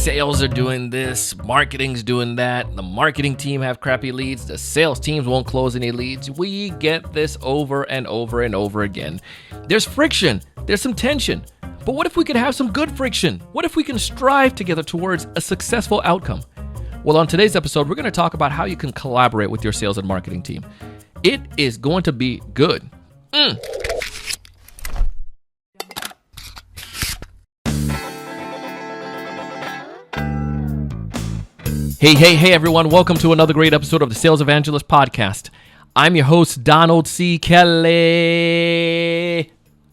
sales are doing this, marketing's doing that, the marketing team have crappy leads, the sales teams won't close any leads. We get this over and over and over again. There's friction, there's some tension. But what if we could have some good friction? What if we can strive together towards a successful outcome? Well, on today's episode, we're going to talk about how you can collaborate with your sales and marketing team. It is going to be good. Hey, everyone. Welcome to another great episode of the Sales Evangelist podcast. I'm your host, Donald C. Kelly,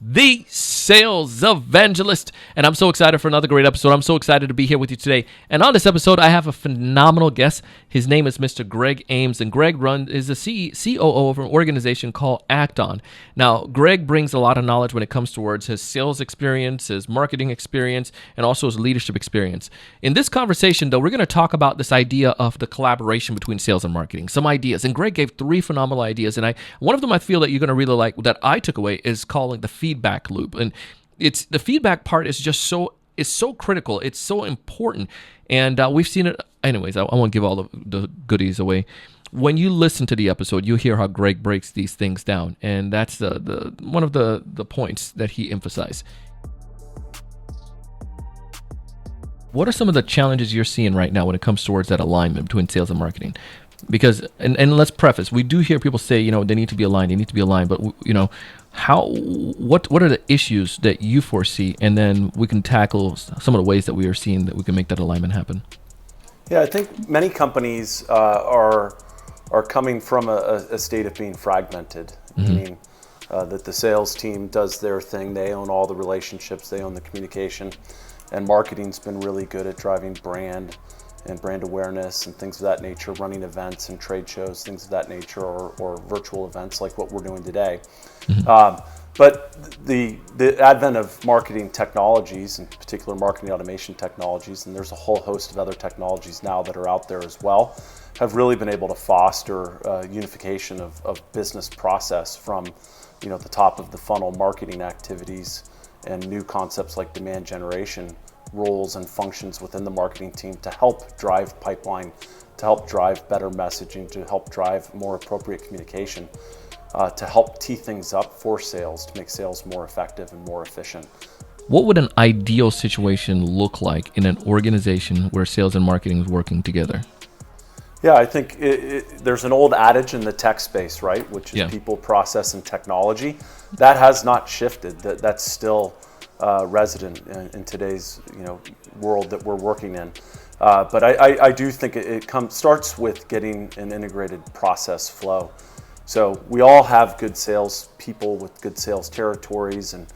the Sales Evangelist, and I'm so excited for another great episode. I'm so excited to be here with you today. And on this episode, I have a phenomenal guest. His name is Mr. Gregg Ames, and Gregg is the COO of an organization called Act On. Now, Gregg brings a lot of knowledge when it comes towards his sales experience, his marketing experience, and also his leadership experience. In this conversation, though, we're going to talk about this idea of the collaboration between sales and marketing, some ideas. And Gregg gave 3 phenomenal ideas, and one of them I feel that you're going to really like, that I took away, is calling the feedback loop. And it's the feedback part is just so critical. It's so important, and we've seen it. Anyways, I won't give all the goodies away. When you listen to the episode, you'll hear how Gregg breaks these things down, and that's the one of the points that he emphasized. What are some of the challenges you're seeing right now when it comes towards that alignment between sales and marketing? Because, and let's preface, we do hear people say, they need to be aligned, but what are the issues that you foresee, and then we can tackle some of the ways that we are seeing that we can make that alignment happen. Yeah, I think many companies are coming from a state of being fragmented, meaning that the sales team does their thing, they own all the relationships, they own the communication, and marketing's been really good at driving brand and brand awareness and things of that nature, running events and trade shows, things of that nature, or virtual events like what we're doing today. But the advent of marketing technologies, in particular marketing automation technologies, and there's a whole host of other technologies now that are out there as well, have really been able to foster unification of business process from the top of the funnel marketing activities and new concepts like demand generation roles and functions within the marketing team to help drive pipeline, to help drive better messaging, to help drive more appropriate communication, to help tee things up for sales, to make sales more effective and more efficient. What would an ideal situation look like in an organization where sales and marketing is working together? Yeah, I think there's an old adage in the tech space, right, which is people, process, and technology. That has not shifted. That's still resident in today's world that we're working in. But I do think it starts with getting an integrated process flow. So we all have good sales people with good sales territories and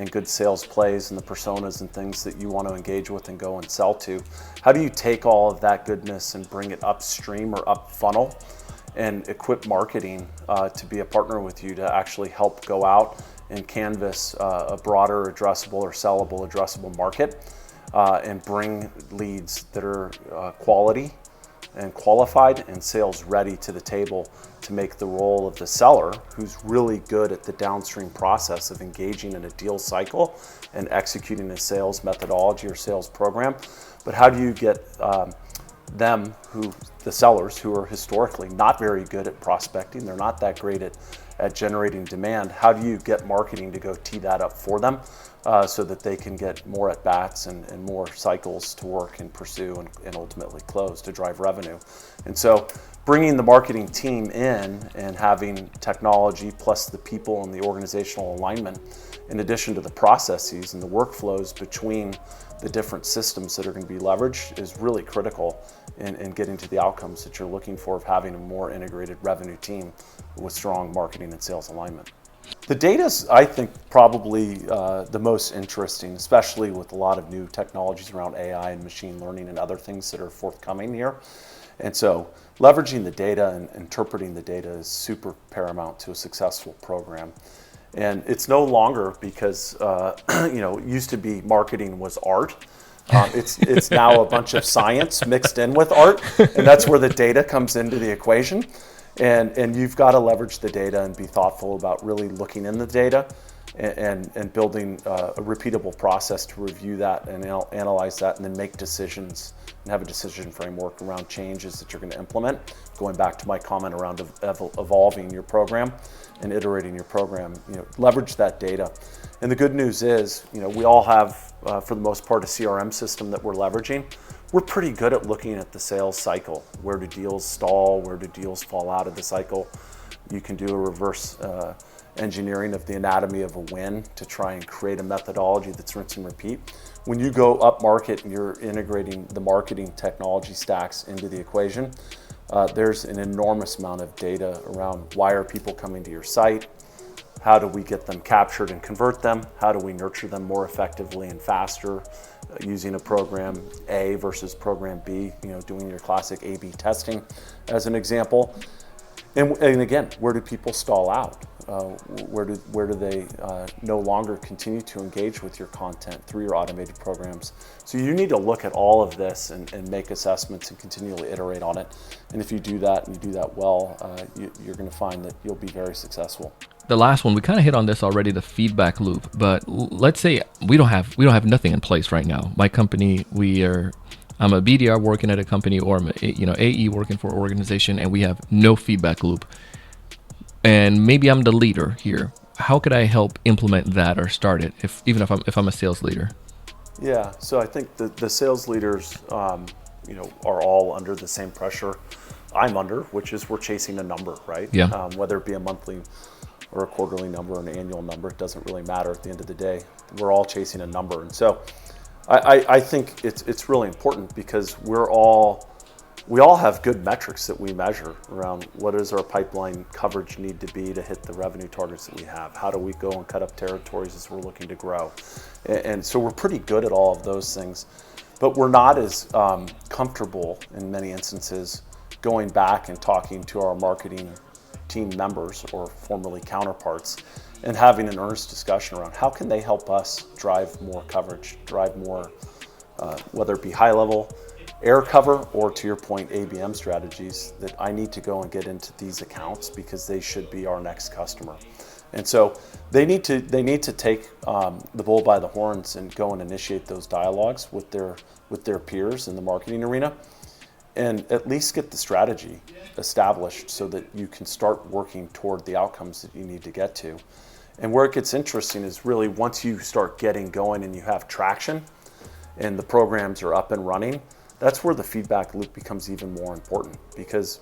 good sales plays and the personas and things that you want to engage with and go and sell to. How do you take all of that goodness and bring it upstream or up funnel and equip marketing to be a partner with you to actually help go out and canvas a broader addressable or sellable addressable market and bring leads that are quality and qualified and sales ready to the table to make the role of the seller, who's really good at the downstream process of engaging in a deal cycle and executing a sales methodology or sales program. But how do you get the sellers who are historically not very good at prospecting, they're not that great at generating demand, how do you get marketing to go tee that up for them so that they can get more at-bats and more cycles to work and pursue and ultimately close to drive revenue? And so bringing the marketing team in and having technology plus the people and the organizational alignment, in addition to the processes and the workflows between the different systems that are going to be leveraged, is really critical in getting to the outcomes that you're looking for of having a more integrated revenue team with strong marketing and sales alignment. The data's, I think, probably the most interesting, especially with a lot of new technologies around AI and machine learning and other things that are forthcoming here. And so leveraging the data and interpreting the data is super paramount to a successful program. And it's no longer because, it used to be marketing was art. It's now a bunch of science mixed in with art, and that's where the data comes into the equation. And you've got to leverage the data and be thoughtful about really looking in the data and building a repeatable process to review that and analyze that and then make decisions and have a decision framework around changes that you're going to implement. Going back to my comment around evolving your program and iterating your program, leverage that data. And the good news is, we all have, for the most part, a CRM system that we're leveraging. We're pretty good at looking at the sales cycle. Where do deals stall? Where do deals fall out of the cycle? You can do a reverse engineering of the anatomy of a win to try and create a methodology that's rinse and repeat. When you go up market and you're integrating the marketing technology stacks into the equation, there's an enormous amount of data around why are people coming to your site? How do we get them captured and convert them? How do we nurture them more effectively and faster using a program A versus program B, doing your classic A/B testing as an example. And again, where do people stall out? Where do they no longer continue to engage with your content through your automated programs? So you need to look at all of this and make assessments and continually iterate on it. And if you do that and you do that well, you're going to find that you'll be very successful. The last one, we kind of hit on this already, the feedback loop. But let's say we don't have nothing in place right now. My company, I'm a BDR working at a company, or I'm AE working for an organization, and we have no feedback loop. And maybe I'm the leader here. How could I help implement that or start it, even if I'm a sales leader? Yeah, so I think the sales leaders, are all under the same pressure I'm under, which is we're chasing a number, right? Yeah. Whether it be a monthly or a quarterly number or an annual number, it doesn't really matter at the end of the day. We're all chasing a number, and so I think it's really important because we all have good metrics that we measure around what does our pipeline coverage need to be to hit the revenue targets that we have. How do we go and cut up territories as we're looking to grow? And so we're pretty good at all of those things, but we're not as comfortable in many instances going back and talking to our marketing team members or formerly counterparts and having an earnest discussion around how can they help us drive more coverage, drive more, whether it be high level air cover or, to your point, ABM strategies that I need to go and get into these accounts because they should be our next customer. And so they need to take the bull by the horns and go and initiate those dialogues with their peers in the marketing arena, and at least get the strategy established so that you can start working toward the outcomes that you need to get to. And where it gets interesting is really once you start getting going and you have traction and the programs are up and running, that's where the feedback loop becomes even more important, because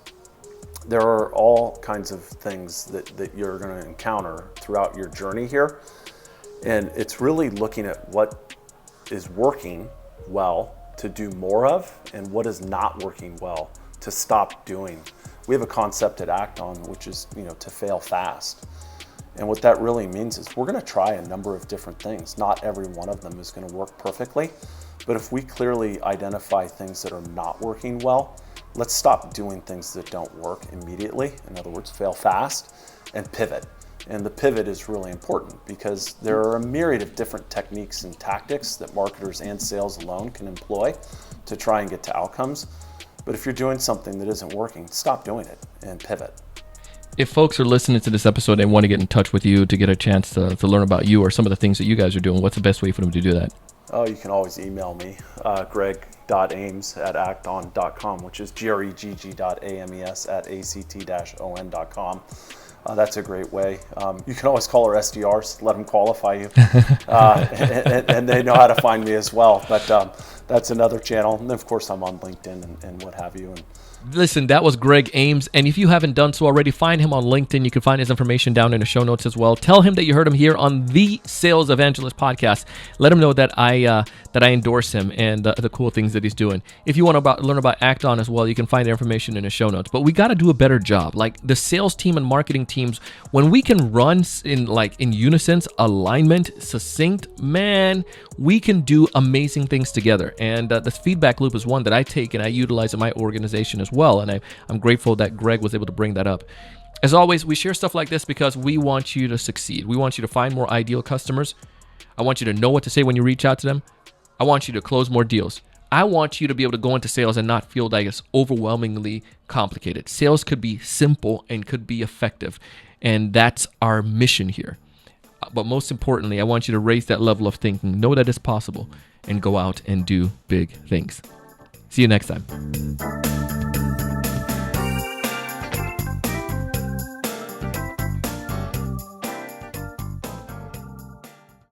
there are all kinds of things that you're going to encounter throughout your journey here. And it's really looking at what is working well to do more of and what is not working well to stop doing. We have a concept at Act On, which is, to fail fast. And what that really means is we're going to try a number of different things. Not every one of them is going to work perfectly, but if we clearly identify things that are not working well, let's stop doing things that don't work immediately. In other words, fail fast and pivot. And the pivot is really important because there are a myriad of different techniques and tactics that marketers and sales alone can employ to try and get to outcomes. But if you're doing something that isn't working, stop doing it and pivot. If folks are listening to this episode and want to get in touch with you to get a chance to learn about you or some of the things that you guys are doing, what's the best way for them to do that? Oh, you can always email me, greg.ames@acton.com, which is gregg.ames@act-on.com. That's a great way. You can always call our SDRs, let them qualify you, and they know how to find me as well. But that's another channel. And of course, I'm on LinkedIn and what have you. And listen, that was Gregg Ames. And if you haven't done so already, find him on LinkedIn. You can find his information down in the show notes as well. Tell him that you heard him here on the Sales Evangelist podcast. Let him know that I endorse him and the cool things that he's doing. If you want to learn about Act On as well, you can find the information in the show notes. But we got to do a better job. Like the sales team and marketing teams, when we can run in unison, alignment, succinct, man, we can do amazing things together. And the feedback loop is one that I take and I utilize in my organization as well. And I'm grateful that Gregg was able to bring that up. As always, we share stuff like this because we want you to succeed. We want you to find more ideal customers. I want you to know what to say when you reach out to them. I want you to close more deals. I want you to be able to go into sales and not feel like it's overwhelmingly complicated. Sales could be simple and could be effective. And that's our mission here. But most importantly, I want you to raise that level of thinking, know that it's possible, and go out and do big things. See you next time.